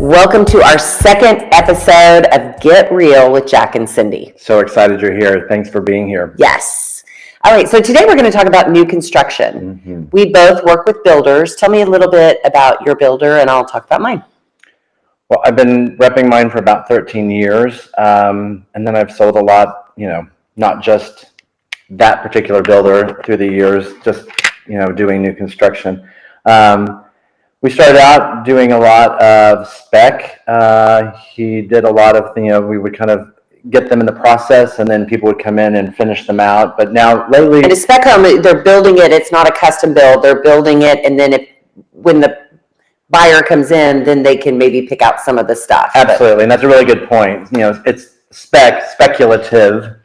Welcome to our second episode of Get Real with Jack and Cindy. So excited you're here. Thanks for being here. Yes. All right, so today we're going to talk about new construction. Mm-hmm. We both work with builders. Tell me a little bit about your builder and I'll talk about mine. Well, I've been repping mine for about 13 years, and then I've sold a lot, not just that particular builder through the years, just, doing new construction. We started out doing a lot of spec. He did a lot of, we would kind of get them in the process and then people would come in and finish them out. But now lately... And a spec home, they're building it. It's not a custom build. They're building it, and then when the buyer comes in, then they can maybe pick out some of the stuff. Absolutely, and that's a really good point. It's speculative.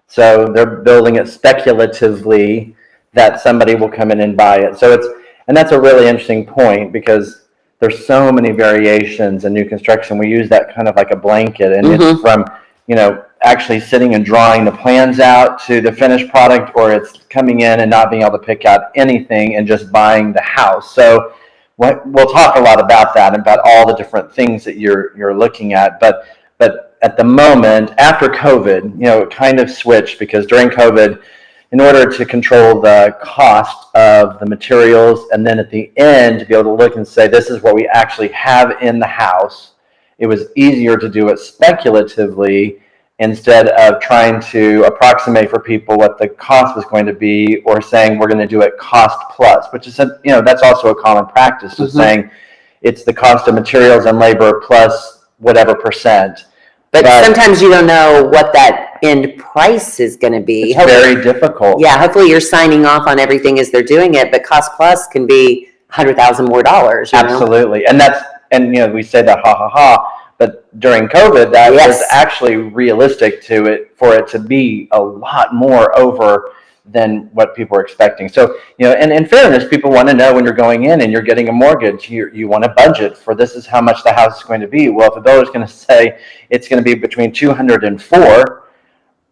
So they're building it speculatively that somebody will come in and buy it. And that's a really interesting point because there's so many variations in new construction. We use that kind of like a blanket, and it's from, actually sitting and drawing the plans out to the finished product, or it's coming in and not being able to pick out anything and just buying the house. So we'll talk a lot about that and about all the different things that you're looking at. But at the moment, after COVID, it kind of switched because during COVID, in order to control the cost of the materials, and then at the end to be able to look and say, this is what we actually have in the house, it was easier to do it speculatively instead of trying to approximate for people what the cost was going to be, or saying we're going to do it cost plus, which is, that's also a common practice of saying it's the cost of materials and labor plus whatever percent. But sometimes you don't know what that end price is going to be. It's very difficult. Yeah, hopefully you're signing off on everything as they're doing it, but cost plus can be $100,000 more. Absolutely, and we say that ha ha ha, but during COVID, that was actually realistic for it to be a lot more over than what people were expecting. So, and in fairness, people want to know when you're going in and you're getting a mortgage, you want a budget for this is how much the house is going to be. Well, if a builder's going to say it's going to be between 200 and 4,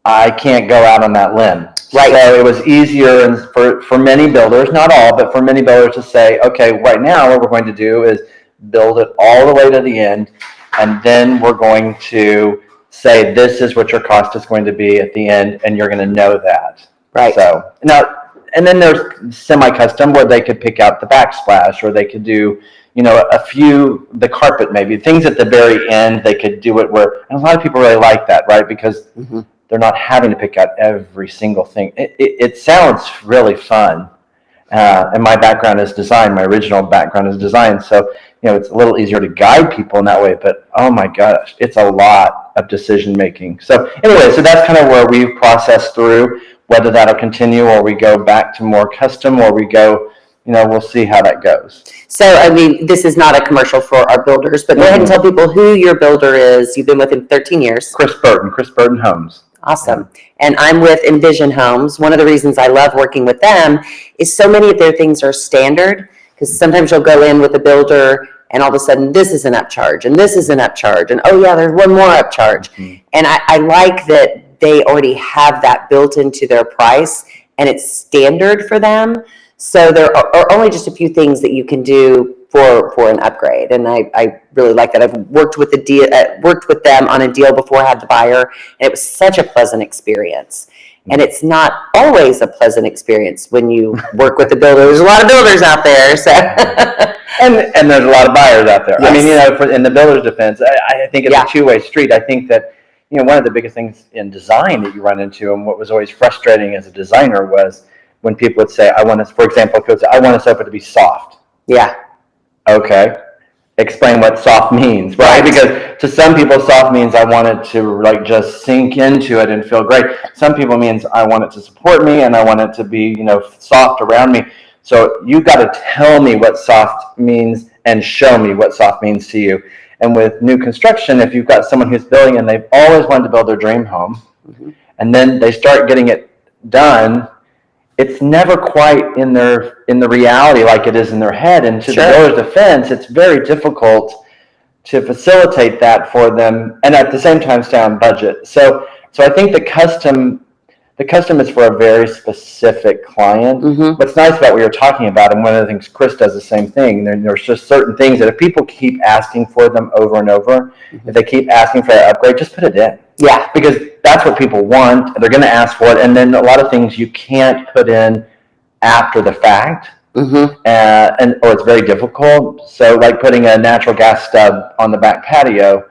I can't go out on that limb. Right. So it was easier for many builders, not all, but for many builders to say, okay, right now what we're going to do is build it all the way to the end, and then we're going to say this is what your cost is going to be at the end, and you're going to know that. Right. So now, and then there's semi-custom where they could pick out the backsplash, or they could do, the carpet maybe, things at the very end, they could do it where, and a lot of people really like that, right? Because they're not having to pick out every single thing. It sounds really fun. And my background is design. My original background is design. So, it's a little easier to guide people in that way, but oh my gosh, it's a lot of decision making. So anyway, so that's kind of where we've processed through. Whether that'll continue or we go back to more custom, or we go, we'll see how that goes. So, this is not a commercial for our builders, but go ahead and tell people who your builder is. You've been with him 13 years. Chris Burton Homes. Awesome. And I'm with Envision Homes. One of the reasons I love working with them is so many of their things are standard, because sometimes you'll go in with a builder and all of a sudden this is an upcharge and this is an upcharge, and oh yeah, there's one more upcharge. And I like that they already have that built into their price and it's standard for them. So there are only just a few things that you can do for an upgrade. And I really like that. I've worked with them on a deal before I had the buyer, and it was such a pleasant experience. And it's not always a pleasant experience when you work with the builder. There's a lot of builders out there. So and there's a lot of buyers out there. Yes. In the builder's defense, I think it's a two-way street. I think that one of the biggest things in design that you run into, and what was always frustrating as a designer, was when people would say, I want a sofa to be soft. Yeah. Okay. Explain what soft means, right? Because to some people, soft means I want it to just sink into it and feel great. Some people means I want it to support me and I want it to be, soft around me. So you got to tell me what soft means and show me what soft means to you. And with new construction, if you've got someone who's building and they've always wanted to build their dream home, and then they start getting it done, it's never quite in the reality like it is in their head. And to the builder's defense, it's very difficult to facilitate that for them, and at the same time stay on budget. So I think the custom the custom is for a very specific client. What's nice about what you're talking about, and one of the things Chris does the same thing, there's just certain things that if people keep asking for them over and over, if they keep asking for that upgrade, just put it in. Yeah. Because that's what people want. They're going to ask for it. And then a lot of things you can't put in after the fact. Or it's very difficult. So like putting a natural gas stub on the back patio,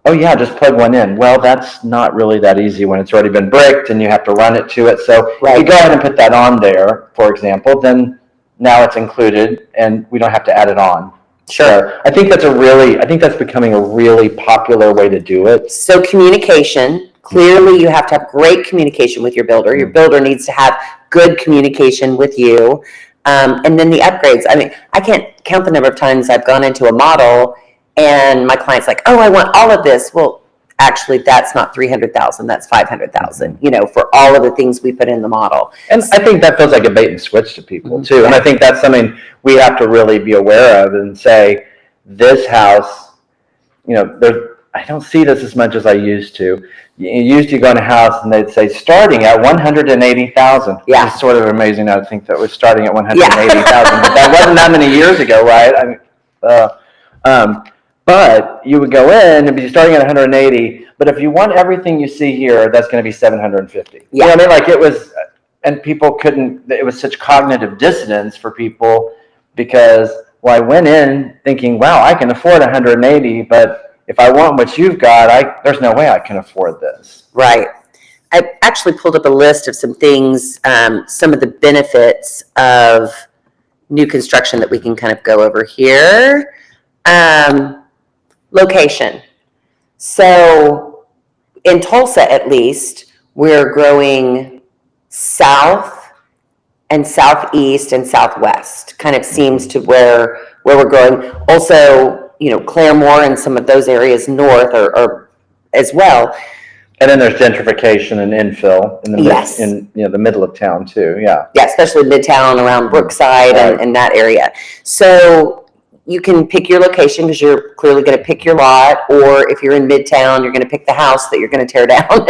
oh yeah, just plug one in. Well, that's not really that easy when it's already been bricked and you have to run it to it. So if you go ahead and put that on there, for example, then now it's included and we don't have to add it on. Sure. So I think that's becoming a really popular way to do it. So communication, clearly you have to have great communication with your builder. Your builder needs to have good communication with you. And then the upgrades. I mean, I can't count the number of times I've gone into a model and my client's like, oh, I want all of this. Well, actually, that's not $300,000. That's $500,000, for all of the things we put in the model. And I think that feels like a bait and switch to people too. And I think that's something we have to really be aware of and say, this house, I don't see this as much as I used to. You used to go in a house and they'd say starting at $180,000. Yeah. It's sort of amazing now to think that we're starting at $180,000, but that wasn't that many years ago, right? But you would go in and be starting at 180. But if you want everything you see here, that's going to be 750. Yeah. You know what I mean? Like it was, and people couldn't. It was such cognitive dissonance for people because I went in thinking, wow, I can afford 180, but if I want what you've got, there's no way I can afford this. Right. I actually pulled up a list of some things, some of the benefits of new construction that we can kind of go over here. Location. So in Tulsa, at least, we're growing south and southeast and southwest. Kind of seems to where we're growing. Also, Claremore and some of those areas north are as well. And then there's gentrification and infill in the the middle of town too. Yeah. Yeah, especially Midtown around Brookside and that area. So you can pick your location because you're clearly going to pick your lot, or if you're in Midtown, you're going to pick the house that you're going to tear down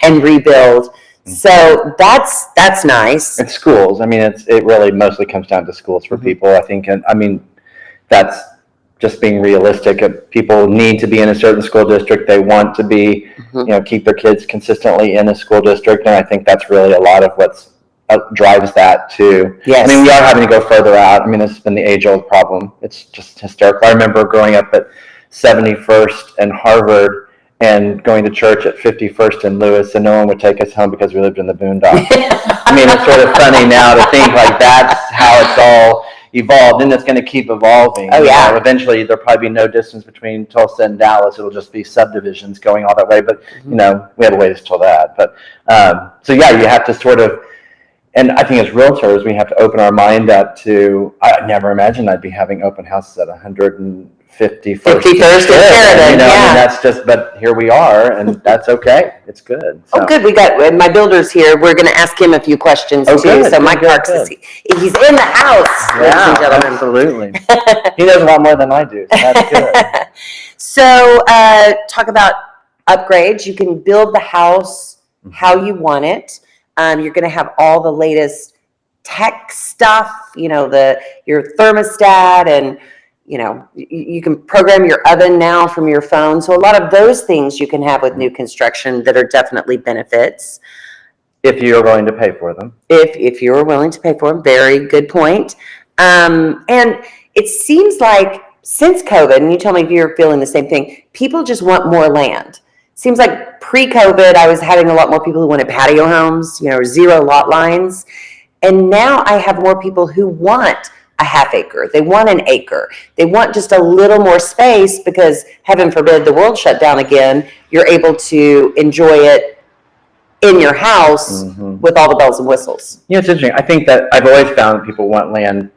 and rebuild. So that's nice. And schools. I mean, it really mostly comes down to schools for people, I think. And I mean, that's just being realistic. People need to be in a certain school district. They want to be, keep their kids consistently in a school district. And I think that's really a lot of what drives that too. Yes. I mean, we are having to go further out. I mean, this has been the age-old problem. It's just hysterical. I remember growing up at 71st and Harvard and going to church at 51st and Lewis, and no one would take us home because we lived in the boondocks. I mean, it's sort of funny now to think like that's how it's all evolved, and it's going to keep evolving. Oh, yeah. Eventually, there'll probably be no distance between Tulsa and Dallas. It'll just be subdivisions going all that way. But, we have a ways till that. But, so yeah, you have to sort of, and I think as realtors, we have to open our mind up to, I never imagined I'd be having open houses at 151st. 51st and Sheridan, I mean, that's just, but here we are, and that's okay. It's good. So. Oh, good. We got my builder's here. We're going to ask him a few questions too. Good, so Mike Parks, he's in the house, ladies and gentlemen. Absolutely. He knows a lot more than I do. So that's good. So talk about upgrades. You can build the house how you want it. You're going to have all the latest tech stuff, your thermostat, and you can program your oven now from your phone. So a lot of those things you can have with new construction that are definitely benefits. If you're willing to pay for them. If you're willing to pay for them, very good point. And it seems like since COVID, and you tell me if you're feeling the same thing, people just want more land. Seems like pre-COVID, I was having a lot more people who wanted patio homes, zero lot lines. And now I have more people who want a half acre. They want an acre. They want just a little more space because, heaven forbid, the world shut down again. You're able to enjoy it in your house with all the bells and whistles. Yeah, it's interesting. I think that I've always found that people want land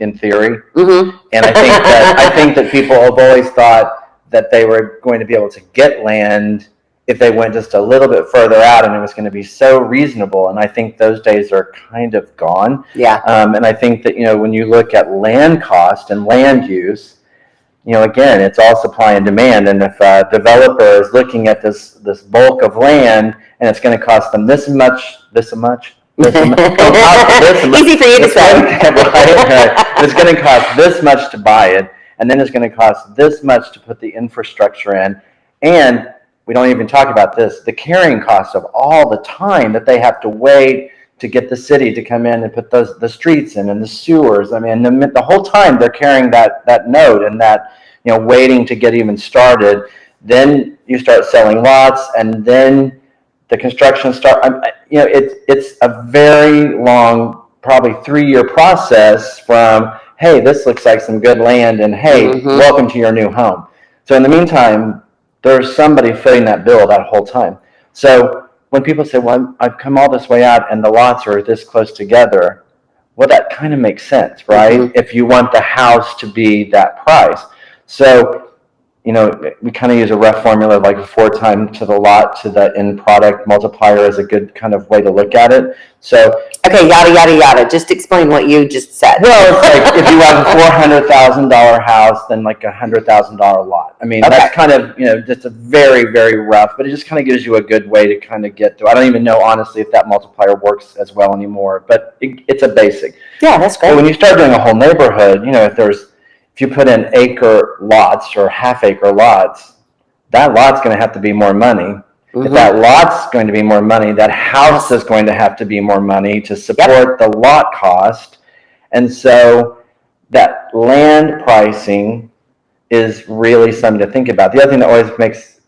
in theory. And I think that people have always thought that they were going to be able to get land if they went just a little bit further out and it was going to be so reasonable. And I think those days are kind of gone. Yeah. And I think that, when you look at land cost and land use, again, it's all supply and demand. And if a developer is looking at this bulk of land and it's going to cost them this much, this much, this much, easy for you to say. Right? It's going to cost this much to buy it, and then it's going to cost this much to put the infrastructure in, and we don't even talk about this, the carrying cost of all the time that they have to wait to get the city to come in and put the streets in and the sewers. I mean, the whole time they're carrying that note and that, waiting to get even started. Then you start selling lots, and then the construction it's a very long, probably 3-year process from, hey, this looks like some good land, and hey, welcome to your new home. So in the meantime, there's somebody footing that bill that whole time. So when people say, well, I've come all this way out and the lots are this close together, well, that kind of makes sense, right? If you want the house to be that price. So, we kind of use a rough formula of like a 4 times to the lot to the end product multiplier as a good kind of way to look at it. So, okay, yada, yada, yada. Just explain what you just said. Well, it's like if you have a $400,000 house, then like a $100,000 lot. I mean, that's kind of, just a very, very rough, but it just kind of gives you a good way to kind of get to. I don't even know, honestly, if that multiplier works as well anymore, but it's a basic. Yeah, that's great. But when you start doing a whole neighborhood, if you put in acre lots or half-acre lots, that lot's going to have to be more money. If that lot's going to be more money, that house is going to have to be more money to support the lot cost. And so that land pricing is really something to think about. The other thing that always makes,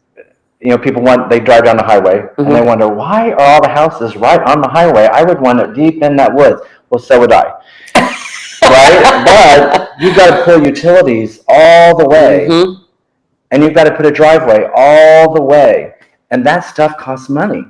people they drive down the highway and they wonder, why are all the houses right on the highway? I would want it deep in that woods. Well, so would I. Right? But you've got to pull utilities all the way, and you've got to put a driveway all the way, and that stuff costs money.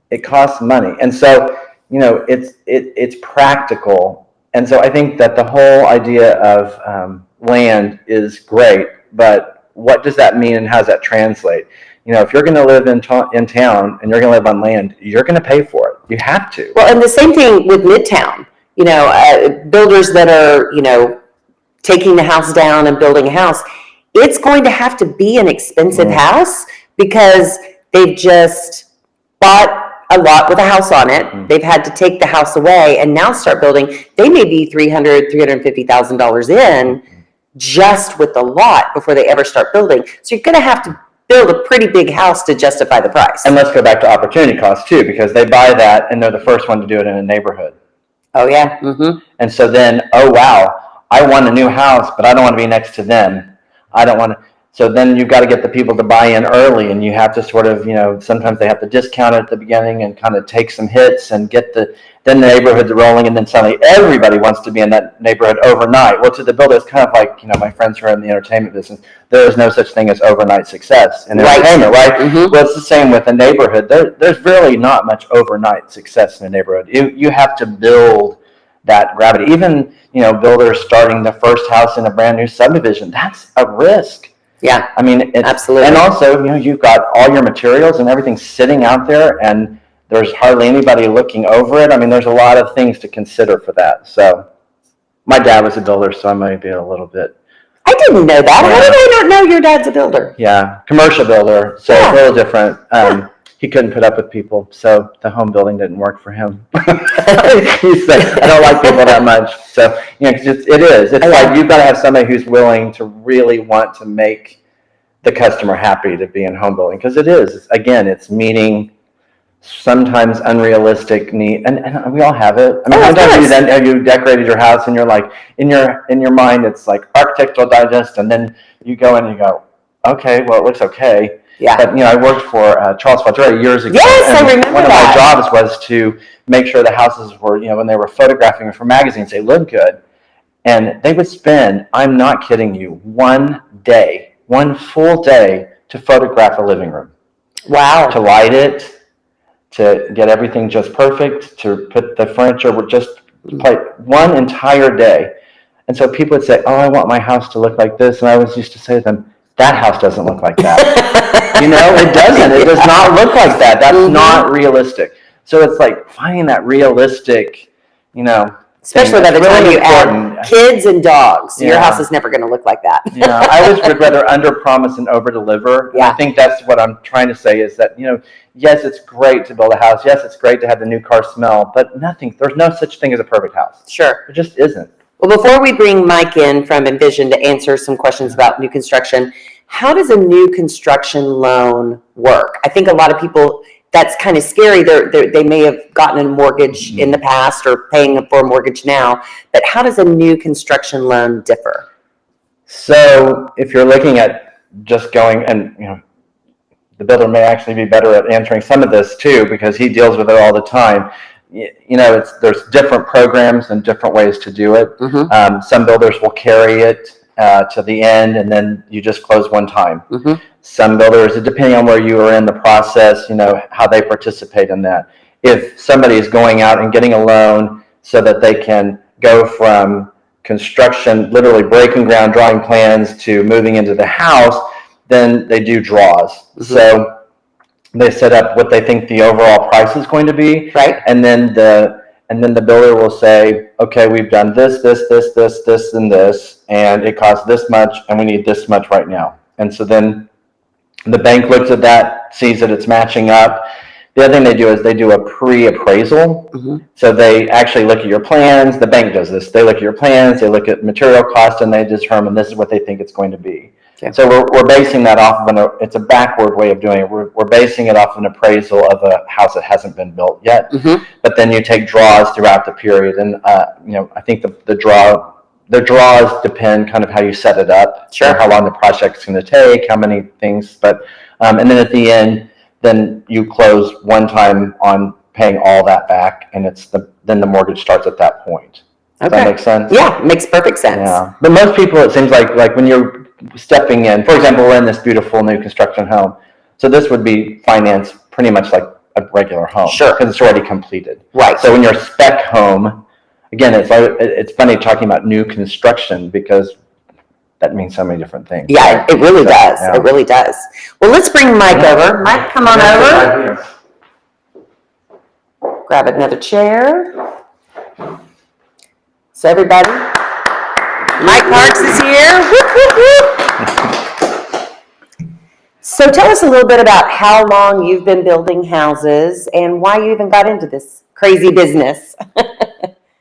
It costs money, and so it's practical. And so I think that the whole idea of land is great, but what does that mean, and how does that translate? If you're going to live in town and you're going to live on land, you're going to pay for it. You have to. Well, and the same thing with Midtown. Builders that are, taking the house down and building a house, it's going to have to be an expensive house because they've just bought a lot with a house on it. They've had to take the house away and now start building. They may be $350,000 in just with the lot before they ever start building. So you're going to have to build a pretty big house to justify the price. And let's go back to opportunity cost too, because they buy that and they're the first one to do it in a neighborhood. Oh, yeah. And so then, oh, wow, I want a new house, but I don't want to be next to them. I don't want to. So then you've got to get the people to buy in early, and you have to sort of, sometimes they have to discount it at the beginning and kind of take some hits and get then the neighborhood's rolling, and then suddenly everybody wants to be in that neighborhood overnight. Well, to the builder, it's kind of like, my friends who are in the entertainment business, there is no such thing as overnight success in entertainment, right? Well, it's the same with a neighborhood. There's really not much overnight success in a neighborhood. You have to build that gravity. Even, builders starting the first house in a brand new subdivision, that's a risk. Yeah, I mean, absolutely. And also, you've got all your materials and everything sitting out there, and there's hardly anybody looking over it. I mean, there's a lot of things to consider for that. So my dad was a builder, so I might be a little bit. I didn't know that. Yeah. How did I not know your dad's a builder? Yeah, commercial builder, so it's a little different. He couldn't put up with people, so the home building didn't work for him. He said, I don't like people that much. So, 'cause it is. It's like you've got to have somebody who's willing to really want to make the customer happy to be in home building, because it is. Again, it's meeting sometimes unrealistic need, and we all have it. I mean, sometimes you decorated your house and you're like, in your mind, it's like Architectural Digest, and then you go in and you go, okay, well, it looks okay. Yeah. But, I worked for Charles Fauдрé years ago. Yes, I remember one of my jobs was to make sure the houses were, when they were photographing them for magazines, they looked good. And they would spend, I'm not kidding you, one full day to photograph a living room. Wow. To light it, to get everything just perfect, to put the furniture with just like one entire day. And so people would say, oh, I want my house to look like this. And I always used to say to them, that house doesn't look like that. It doesn't. It does not look like that. That's not realistic. So it's like finding that realistic, Especially by the time really you add important. kids and dogs. Your Yeah. house is never going to look like that. Yeah, I always would rather under promise and over deliver. And I Yeah. think that's what I'm trying to say is that, yes, it's great to build a house. Yes, it's great to have the new car smell, but there's no such thing as a perfect house. Sure. It just isn't. Well, before we bring Mike in from Envision to answer some questions about new construction, how does a new construction loan work? I think a lot of people, that's kind of scary. They may have gotten a mortgage in the past or paying for a mortgage now, but how does a new construction loan differ? So if you're looking at just going, and the builder may actually be better at answering some of this too, because he deals with it all the time. There's different programs and different ways to do it. Some builders will carry it to the end, and then you just close one time. Some builders, depending on where you are in the process, how they participate in that. If somebody is going out and getting a loan so that they can go from construction, literally breaking ground, drawing plans, to moving into the house, then they do draws. So they set up what they think the overall price is going to be, right? And then the builder will say, okay, we've done this, and this, and it costs this much, and we need this much right now. And so then the bank looks at that, sees that it's matching up. The other thing they do is they do a pre-appraisal. So they actually look at your plans. The bank does this. They look at your plans, they look at material costs, and they determine this is what they think it's going to be. Okay. So we're basing that off of it's a backward way of doing it. We're basing it off an appraisal of a house that hasn't been built yet. But then you take draws throughout the period. And, I think the draws depend kind of how you set it up. Sure. How long the project's going to take, how many things. But, and then at the end, then you close one time on paying all that back, and then the mortgage starts at that point. Does that make sense? Yeah, makes perfect sense. Yeah, but most people, it seems like when you're stepping in, for example, we're in this beautiful new construction home, so this would be financed pretty much like a regular home. Sure. Because it's already completed. Right. So when you're a spec home, again, it's funny talking about new construction because that means so many different things. Yeah, it really does. Yeah. It really does. Well, let's bring Mike over. Mike, come on over. Grab another chair. So everybody, Mike Parks is here. Whoop, whoop, whoop. So tell us a little bit about how long you've been building houses and why you even got into this crazy business.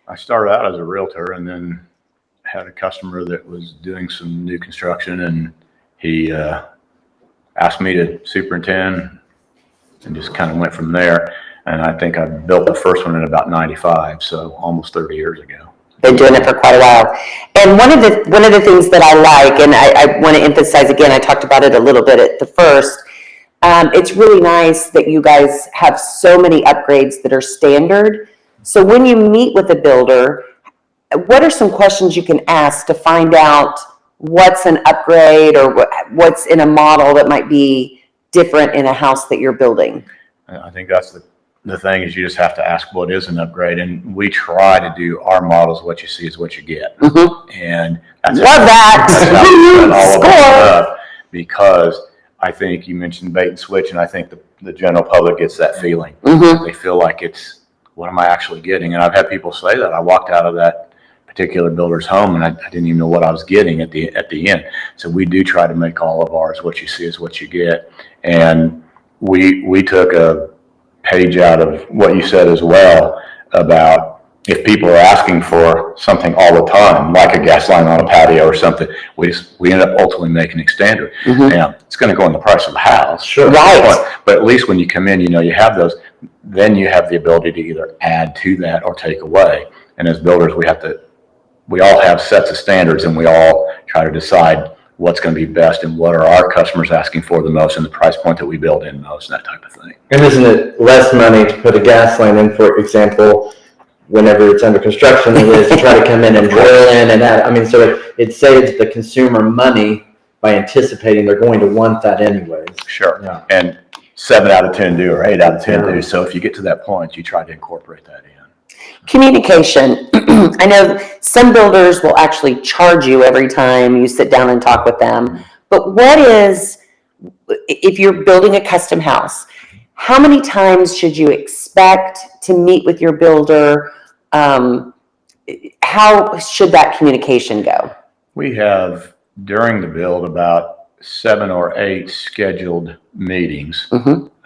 I started out as a realtor and then had a customer that was doing some new construction, and he asked me to superintend and just kind of went from there. And I think I built the first one in about 95, so almost 30 years ago. Been doing it for quite a while. And one of the things that I like, and I want to emphasize again, I talked about it a little bit at the first, it's really nice that you guys have so many upgrades that are standard. So when you meet with a builder, what are some questions you can ask to find out what's an upgrade or what's in a model that might be different in a house that you're building? I think that's the thing is you just have to ask what is an upgrade, and we try to do our models. What you see is what you get, and that's love that. That's how we set all of us up, because I think you mentioned bait and switch, and I think the general public gets that feeling. They feel like it's, what am I actually getting? And I've had people say that. I walked out of that particular builder's home and I didn't even know what I was getting at the end. So we do try to make all of ours what you see is what you get. And we took a page out of what you said as well about if people are asking for something all the time, like a gas line on a patio or something, we end up ultimately making it standard. Now, it's going to go in the price of the house. Sure. Right. But at least when you come in, you have those, then you have the ability to either add to that or take away. And as builders, we all have sets of standards, and we all try to decide what's going to be best and what are our customers asking for the most and the price point that we build in most, and that type of thing. And isn't it less money to put a gas line in, for example, whenever it's under construction, than it is to try to come in and drill in and add? I mean, so it saves the consumer money by anticipating they're going to want that anyways. Sure. Yeah. And 7 out of 10 do, or 8 out of 10 do. So if you get to that point, you try to incorporate that in. Communication. I know some builders will actually charge you every time you sit down and talk with them. But if you're building a custom house, how many times should you expect to meet with your builder? how should that communication go? We have, during the build, about 7 or 8 scheduled meetings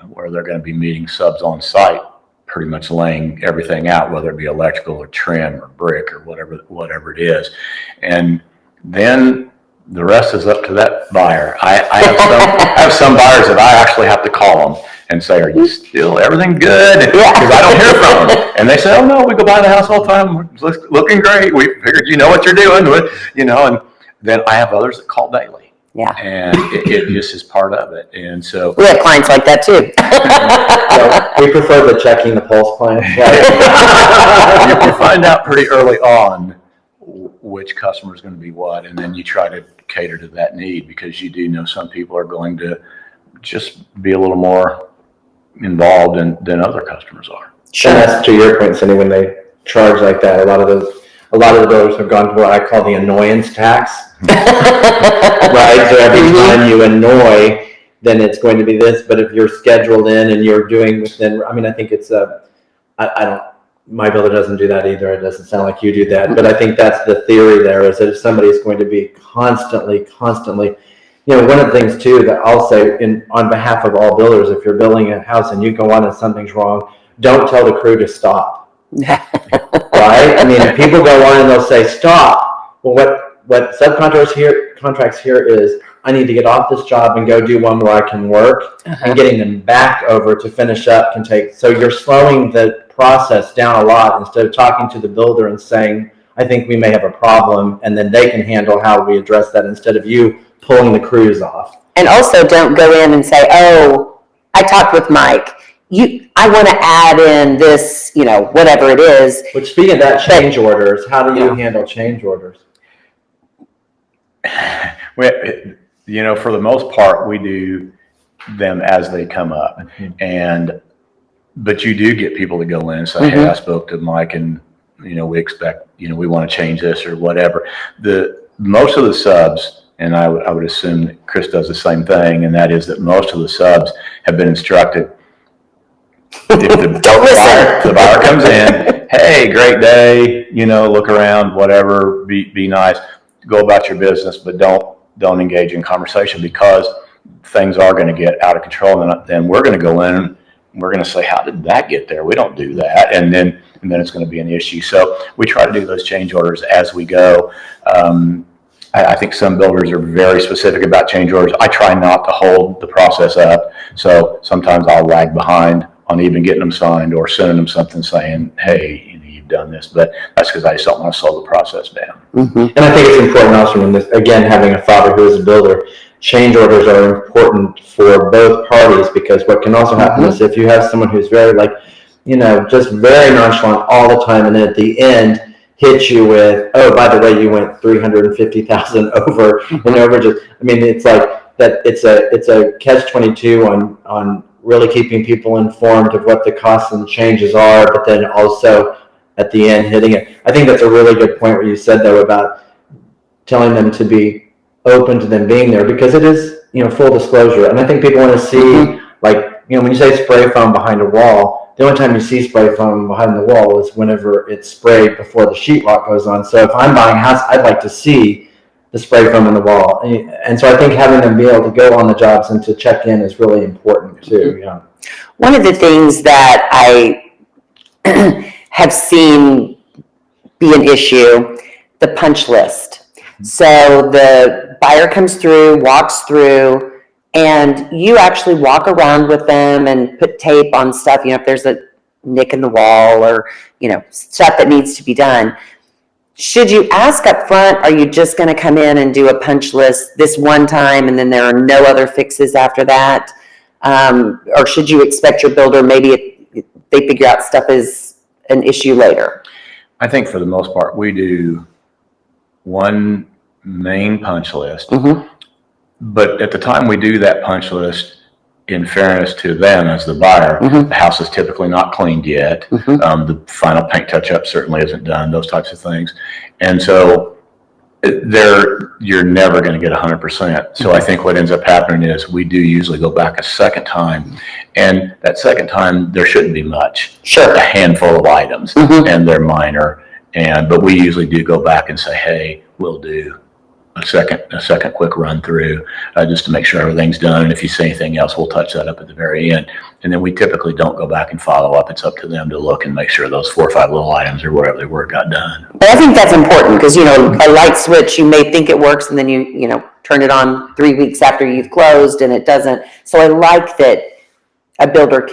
where they're going to be meeting subs on site, pretty much laying everything out, whether it be electrical or trim or brick or whatever it is. And then the rest is up to that buyer. I have some buyers that I actually have to call them and say, "Are you still everything good?" Because I don't hear from them, and they say, "Oh no, we go by the house all the time. It's looking great. We figured you know what you're doing." And then I have others that call daily. Yeah. And it just is part of it. And so we have clients like that too. We prefer the checking the pulse clients. you find out pretty early on which customer is going to be what, and then you try to cater to that need, because you do know some people are going to just be a little more involved than other customers are. Sure. And that's to your point, Cindy, when they charge like that, a lot of the builders have gone to what I call the annoyance tax. Right? So every time you annoy, then it's going to be this. But if you're scheduled in and you're doing within, I think it's my builder doesn't do that either. It doesn't sound like you do that. But I think that's the theory there, is that if somebody is going to be constantly, one of the things too that I'll say on behalf of all builders, if you're building a house and you go on and something's wrong, don't tell the crew to stop. Right? People go on and they'll say, stop. Well, what subcontractors here is, I need to get off this job and go do one where I can work, and getting them back over to finish up can take, so you're slowing the process down a lot instead of talking to the builder and saying, I think we may have a problem, and then they can handle how we address that instead of you pulling the crews off. And also don't go in and say, oh, I talked with Mike. I want to add in this, whatever it is. Which, speaking of that, change orders, how do you handle change orders? For the most part, we do them as they come up. But you do get people to go in and say, hey, I spoke to Mike and, we expect, we want to change this or whatever. Most of the subs, and I would assume that Chris does the same thing, and that is that most of the subs have been instructed, if the buyer comes in, hey, great day, look around, whatever, be nice, go about your business, but don't engage in conversation, because things are going to get out of control, and then we're going to go in and we're going to say, how did that get there? We don't do that. And then it's going to be an issue. So we try to do those change orders as we go. I think some builders are very specific about change orders. I try not to hold the process up. So sometimes I'll lag behind on even getting them signed or sending them something saying, hey, you've done this. But that's because I just don't want to slow the process down. And I think it's important also, when again, having a father who is a builder, change orders are important for both parties, because what can also happen is if you have someone who's very just very nonchalant all the time, and then at the end hit you with, oh, by the way, you went 350,000 over and overages. It's like that. It's a catch-22 on really keeping people informed of what the costs and changes are, but then also at the end hitting it. I think that's a really good point what you said though about telling them to be open to them being there, because it is full disclosure, and I think people want to see when you say spray foam behind a wall, the only time you see spray foam behind the wall is whenever it's sprayed before the sheetrock goes on. So if I'm buying a house, I'd like to see the spray foam in the wall, and so I think having them be able to go on the jobs and to check in is really important too. One of the things that I have seen be an issue, the punch list. So the buyer comes through, walks through, and you actually walk around with them and put tape on stuff, if there's a nick in the wall or, stuff that needs to be done. Should you ask up front, are you just going to come in and do a punch list this one time and then there are no other fixes after that? Or should you expect your builder, maybe they figure out stuff is an issue later? I think for the most part, we do one main punch list. But at the time we do that punch list, in fairness to them as the buyer, the house is typically not cleaned yet. The final paint touch-up certainly isn't done, those types of things. And so you're never going to get 100%. So I think what ends up happening is we do usually go back a second time. And that second time, there shouldn't be much. Sure. A handful of items, and they're minor. But we usually do go back and say, hey, we'll do a second quick run through just to make sure everything's done. And if you see anything else, we'll touch that up at the very end. And then we typically don't go back and follow up. It's up to them to look and make sure those 4 or 5 little items or whatever they were got done. But I think that's important because, a light switch, you may think it works and then you turn it on 3 weeks after you've closed and it doesn't. So I like that a builder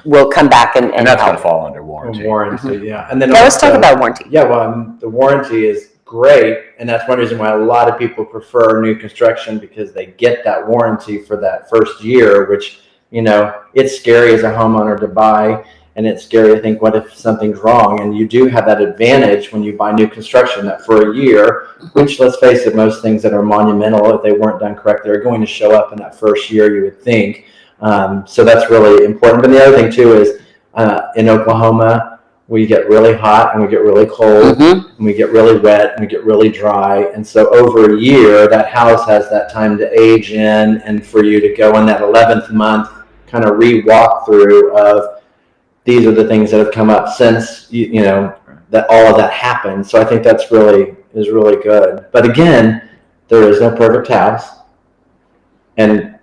will come back and that's going help. to fall under warranty. Warranty, yeah. And then Let's talk about warranty. Yeah, well, the warranty is great, and that's one reason why a lot of people prefer new construction, because they get that warranty for that first year, which, it's scary as a homeowner to buy, and it's scary to think, what if something's wrong? And you do have that advantage when you buy new construction, that for a year, which, let's face it, most things that are monumental, if they weren't done correctly, are going to show up in that first year, you would think. So that's really important. But the other thing too is in Oklahoma, we get really hot and we get really cold, and we get really wet and we get really dry. And so over a year, that house has that time to age in, and for you to go in that 11th month kind of re-walk through of these are the things that have come up since that all of that happened. So I think that's really good. But again, there is no perfect house, and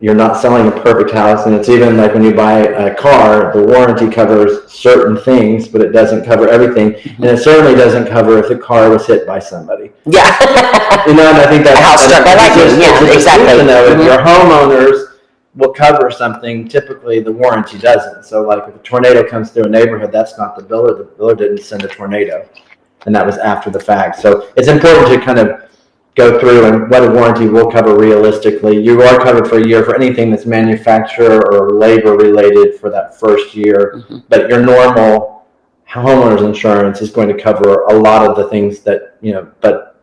you're not selling a perfect house. And it's even like when you buy a car, the warranty covers certain things, but it doesn't cover everything. And it certainly doesn't cover if the car was hit by somebody. Yeah. And I think that's House struck. I like it. Yeah, exactly. If your homeowners will cover something, typically the warranty doesn't. So like if a tornado comes through a neighborhood, that's not the builder. The builder didn't send a tornado, and that was after the fact. So it's important to kind of go through and what a warranty will cover realistically. You are covered for a year for anything that's manufacturer or labor related for that first year, but your normal homeowner's insurance is going to cover a lot of the things that, but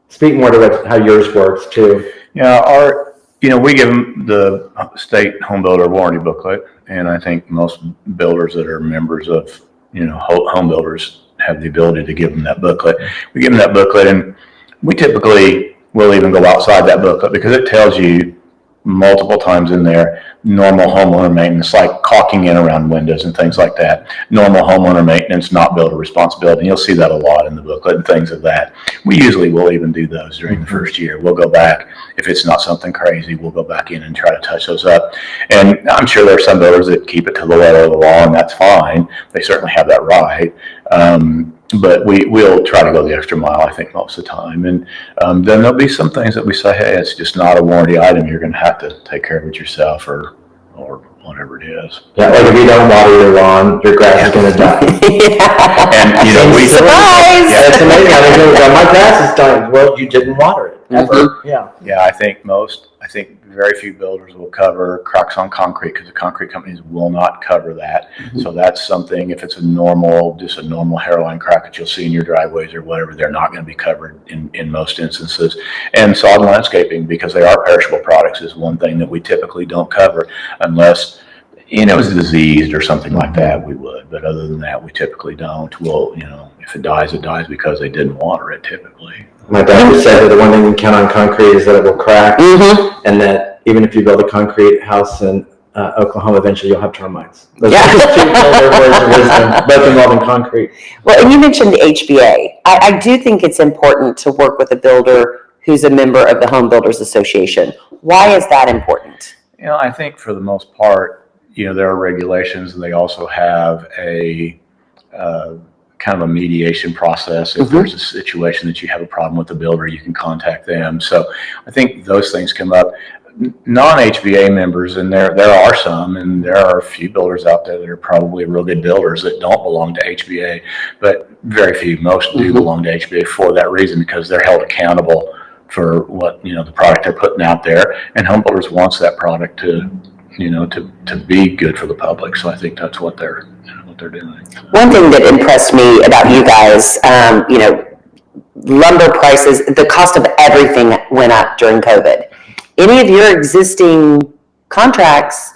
speak more to how yours works too. Yeah, we give them the state home builder warranty booklet, and I think most builders that are members of, home builders have the ability to give them that booklet. We give them that booklet, and we typically will even go outside that booklet because it tells you multiple times in there normal homeowner maintenance, like caulking in around windows and things like that. Normal homeowner maintenance, not builder responsibility. And you'll see that a lot in the booklet and things of that. We usually will even do those during the first year. We'll go back. If it's not something crazy, we'll go back in and try to touch those up. And I'm sure there are some builders that keep it to the letter of the law, and that's fine. They certainly have that right. But we'll try to go the extra mile, I think, most of the time. And then there'll be some things that we say, hey, it's just not a warranty item. You're going to have to take care of it yourself or whatever it is. Yeah, like if you don't water your lawn, your grass is going to die. And, we... Surprise! Yeah, it's amazing. My grass is dying. Well, you didn't water it, ever. Yeah. Yeah, I think very few builders will cover cracks on concrete because the concrete companies will not cover that. So that's something, if it's just a normal hairline crack that you'll see in your driveways or whatever, they're not going to be covered in most instances. And sod landscaping, because they are perishable products, is one thing that we typically don't cover unless it's diseased or something like that, we would. But other than that, we typically don't. We'll, if it dies because they didn't water it typically. My dad just said that the one thing you can count on concrete is that it will crack, and that even if you build a concrete house in Oklahoma, eventually you'll have termites. Those are just two words of wisdom, both involving concrete. Well, and you mentioned the HBA. I do think it's important to work with a builder who's a member of the Home Builders Association. Why is that important? I think for the most part, there are regulations, and they also have a kind of a mediation process. If there's a situation that you have a problem with the builder, you can contact them. So I think those things come up. Non-HBA members, and there are some, and there are a few builders out there that are probably real good builders that don't belong to HBA, but very few. Most do belong to HBA for that reason, because they're held accountable for what the product they're putting out there, and home builders wants that product to be good for the public. So I think that's what they're doing. One thing that impressed me about you guys, lumber prices, the cost of everything went up during COVID. Any of your existing contracts,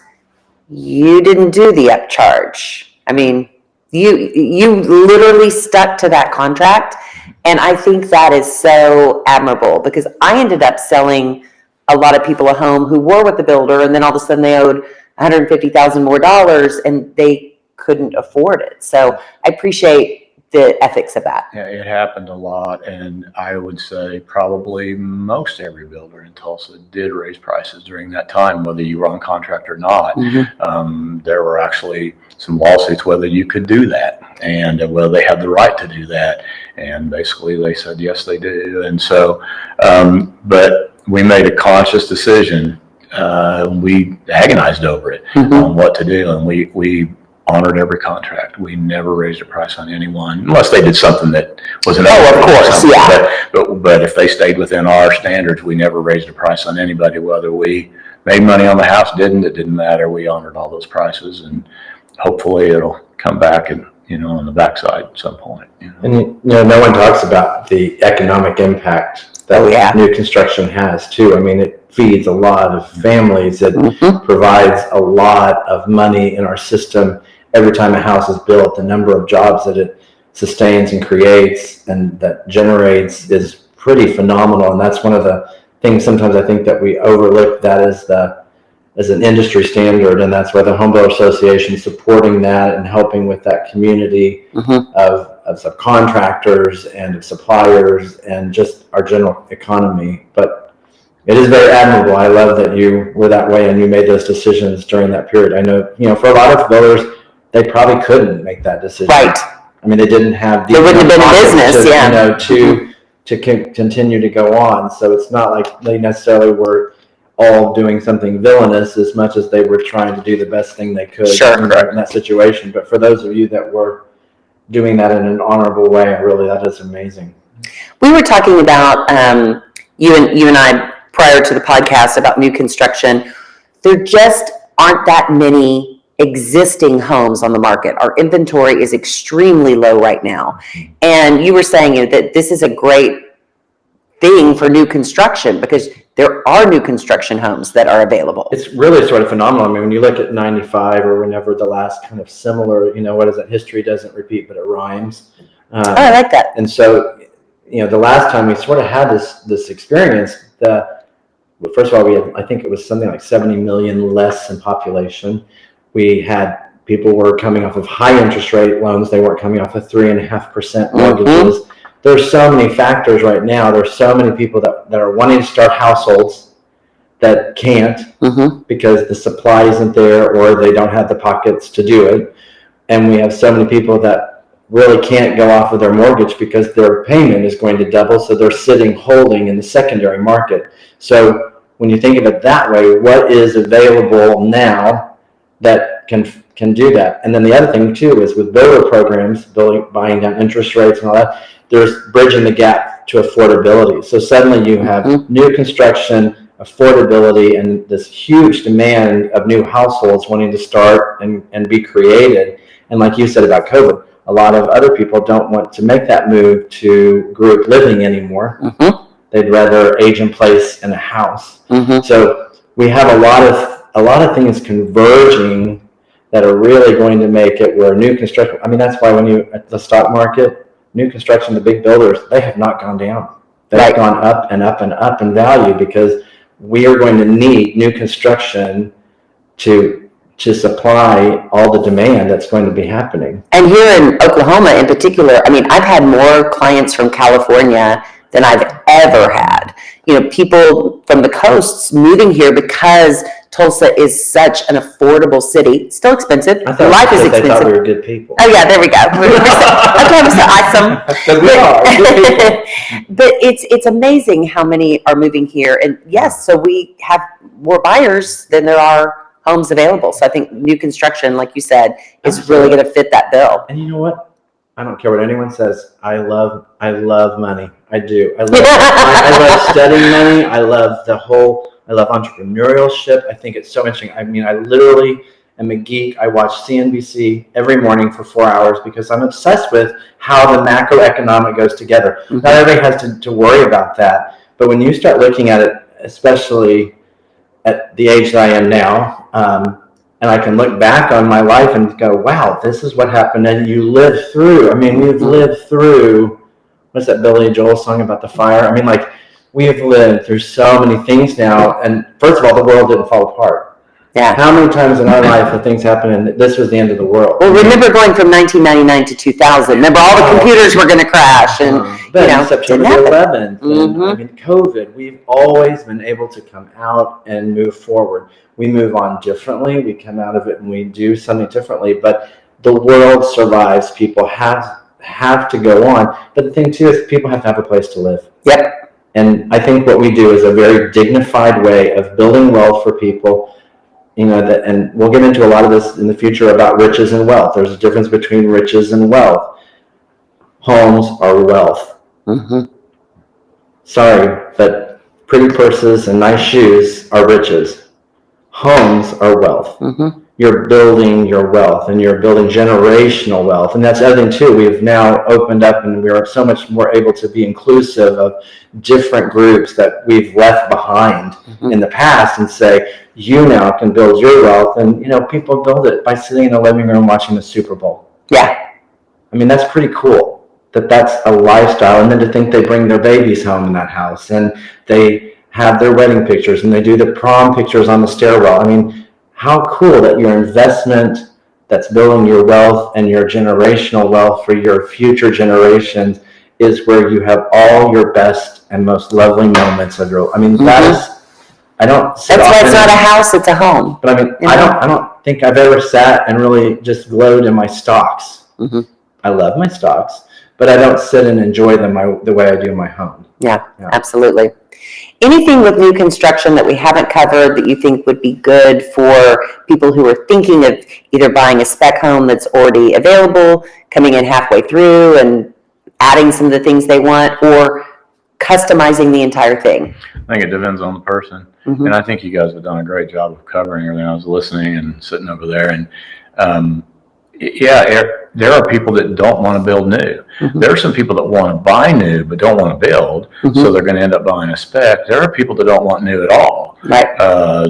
you didn't do the upcharge. I mean, you literally stuck to that contract. And I think that is so admirable, because I ended up selling a lot of people a home who were with the builder, and then all of a sudden they owed $150,000 more, and they couldn't afford it. So I appreciate the ethics of that. Yeah, it happened a lot, and I would say probably most every builder in Tulsa did raise prices during that time, whether you were on contract or not. There were actually some lawsuits whether you could do that, and whether they had the right to do that. And basically they said, yes, they do. And so, but we made a conscious decision. We agonized over it on what to do, and we honored every contract. We never raised a price on anyone unless they did something that was an of course, yeah. But if they stayed within our standards, we never raised a price on anybody. Whether we made money on the house, it didn't matter. We honored all those prices, and hopefully it'll come back and on the backside at some point. And no one talks about the economic impact that new construction has too. I mean, it feeds a lot of families. It provides a lot of money in our system. Every time a house is built, the number of jobs that it sustains and creates and that generates is pretty phenomenal. And that's one of the things sometimes I think that we overlook that as an industry standard. And that's why the Home Builder Association is supporting that and helping with that community of subcontractors and of suppliers and just our general economy. But it is very admirable. I love that you were that way and you made those decisions during that period. I know, for a lot of builders, they probably couldn't make that decision. Right. I mean, they didn't have the They wouldn't have been in business, to continue to go on. So it's not like they necessarily were all doing something villainous as much as they were trying to do the best thing they could in that situation. But for those of you that were doing that in an honorable way, that is amazing. We were talking about you and I prior to the podcast about new construction. There just aren't that many existing homes on the market. Our inventory is extremely low right now. And you were saying that this is a great thing for new construction because there are new construction homes that are available. It's really sort of phenomenal. I mean, when you look at 95 or whenever the last kind of similar, what is it? History doesn't repeat, but it rhymes. I like that. And so, the last time we sort of had this experience, first of all, I think it was something like 70 million less in population. We had people were coming off of high interest rate loans. They weren't coming off of 3.5% mortgages. There's so many factors right now. There's so many people that are wanting to start households that can't because the supply isn't there or they don't have the pockets to do it. And we have so many people that really can't go off of their mortgage because their payment is going to double. So they're sitting holding in the secondary market. So when you think of it that way, what is available now that can do that? And then the other thing too is with builder programs, buying down interest rates and all that, there's bridging the gap to affordability. So suddenly you have new construction, affordability, and this huge demand of new households wanting to start and be created. And like you said about COVID, a lot of other people don't want to make that move to group living anymore. They'd rather age in place in a house. So we have a lot of things converging that are really going to make it where new construction, that's why at the stock market, new construction, the big builders, they have not gone down. They've gone up and up and up in value because we are going to need new construction to supply all the demand that's going to be happening. And here in Oklahoma in particular, I've had more clients from California than I've ever had. People from the coasts moving here because Tulsa is such an affordable city. It's still expensive. Life is expensive. They thought we were good people. Oh yeah, there we go. I'm so awesome. But we are good people. But it's amazing how many are moving here. And yes, so we have more buyers than there are homes available. So I think new construction, like you said, is really going to fit that bill. And you know what? I don't care what anyone says. I love money. I do. I love studying money. I love entrepreneurship. I think it's so interesting. I literally am a geek. I watch CNBC every morning for 4 hours because I'm obsessed with how the macroeconomic goes together. Not everybody has to worry about that. But when you start looking at it, especially at the age that I am now, and I can look back on my life and go, wow, this is what happened. And you live through. We've lived through, what's that Billy Joel song about the fire? We have lived through so many things now. And first of all, the world didn't fall apart. Yeah. How many times in our life have things happened and this was the end of the world? Well, remember going from 1999 to 2000. Remember all the computers were going to crash, and September didn't the happen. 11th. And, COVID. We've always been able to come out and move forward. We move on differently. We come out of it and we do something differently. But the world survives. People have to go on. But the thing too is people have to have a place to live. Yep. And I think what we do is a very dignified way of building wealth for people. And we'll get into a lot of this in the future about riches and wealth. There's a difference between riches and wealth. Homes are wealth. Mm-hmm. Sorry, but pretty purses and nice shoes are riches. Homes are wealth. Mm-hmm. You're building your wealth, and you're building generational wealth. And that's the other thing too. We've now opened up, and we are so much more able to be inclusive of different groups that we've left behind in the past, and say, you now can build your wealth. And people build it by sitting in a living room watching the Super Bowl. Yeah. I mean, that's pretty cool. That's a lifestyle. And then to think they bring their babies home in that house, and they have their wedding pictures, and they do the prom pictures on the stairwell. I mean, how cool that your investment that's building your wealth and your generational wealth for your future generations is where you have all your best and most lovely moments of your. I mean, that is. That's why it's not a house; it's a home. But I mean, I don't think I've ever sat and really just glowed in my stocks. Mm-hmm. I love my stocks, but I don't sit and enjoy them the way I do in my home. Yeah, absolutely. Anything with new construction that we haven't covered that you think would be good for people who are thinking of either buying a spec home that's already available, coming in halfway through and adding some of the things they want, or customizing the entire thing? I think it depends on the person. Mm-hmm. And I think you guys have done a great job of covering everything. I was listening and sitting over there, and there are people that don't want to build new. Mm-hmm. There are some people that want to buy new but don't want to build, so they're going to end up buying a spec. There are people that don't want new at all. Right.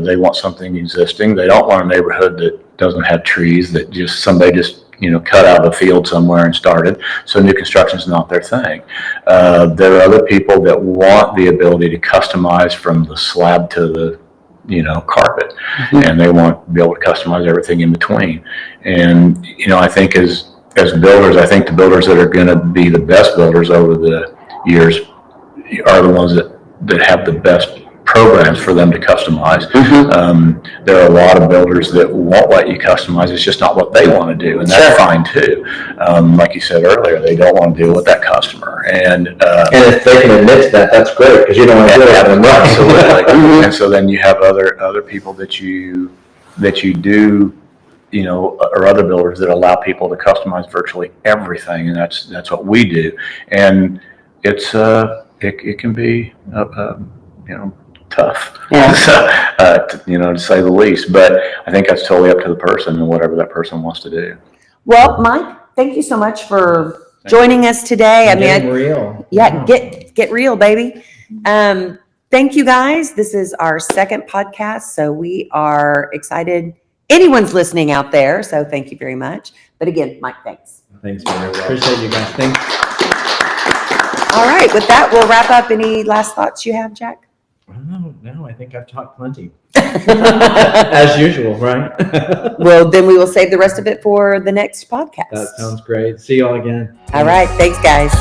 They want something existing. They don't want a neighborhood that doesn't have trees, that somebody just cut out of a field somewhere and started. So new construction is not their thing. There are other people that want the ability to customize from the slab to the carpet, and they want to be able to customize everything in between. And I think as builders, I think the builders that are going to be the best builders over the years are the ones that have the best programs for them to customize. There are a lot of builders that won't let you customize. It's just not what they want to do, and that's fine too. Like you said earlier, they don't want to deal with that customer, and if they can admit that, that's great, because you don't want to do it. Absolutely. And so then you have other people that you do, or other builders that allow people to customize virtually everything, and that's what we do. And it's it can be tough, to say the least. But I think that's totally up to the person and whatever that person wants to do. Well, Mike, thank you so much for joining us today. Getting real. Yeah, get real, baby. Thank you, guys. This is our second podcast, so we are excited. Anyone's listening out there, so thank you very much. But again, Mike, thanks. Thanks very much. Appreciate you guys. Thanks. All right, with that, we'll wrap up. Any last thoughts you have, Jack? No, I think I've talked plenty. As usual, right? Well, then we will save the rest of it for the next podcast. That sounds great. See you all again. All right, thanks, guys.